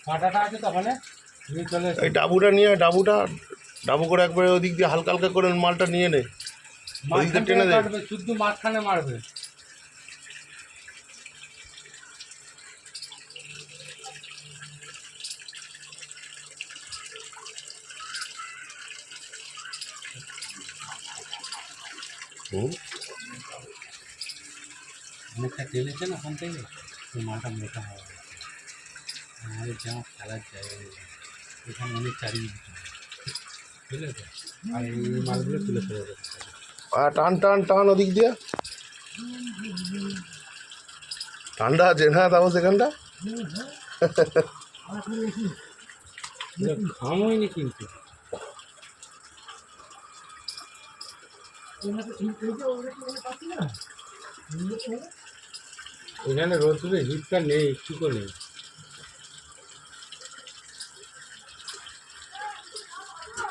কাঁটাটা আছে তো ওখানে নিয়ে চলে এই ডাবুটা নিয়ে ডাবু করে একবারে ওদিক দিয়ে হালকা হালকা করে মালটা নিয়ে নে, ওদিক দিয়ে টেনে দে। কাটবে শুধু মাঝখানে মারবে। অনেকটা টেনেছে না ওখান থেকে, তো মালটা মোটা হবে। আমাদের যেমন খেলার জায়গা এখানে অনেক চারিয়ে দিতে হবে, বুঝলে তো? আর এই মালগুলো তুলে ফেলে দেবে। টান টান টান ওদিক দিয়ে, ঠান্ডা আছে না তাও সেখানটা। ঘাম হয়নি কিন্তু, এখানে রোদ্রে হিটটা নেই, একটু নেই।